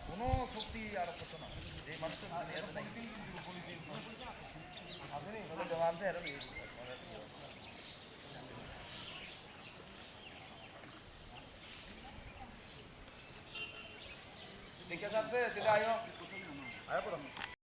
কোনো শক্তি আরোপ করতো না এই মানুষের ঠিক আছে, আয়ো আয়ো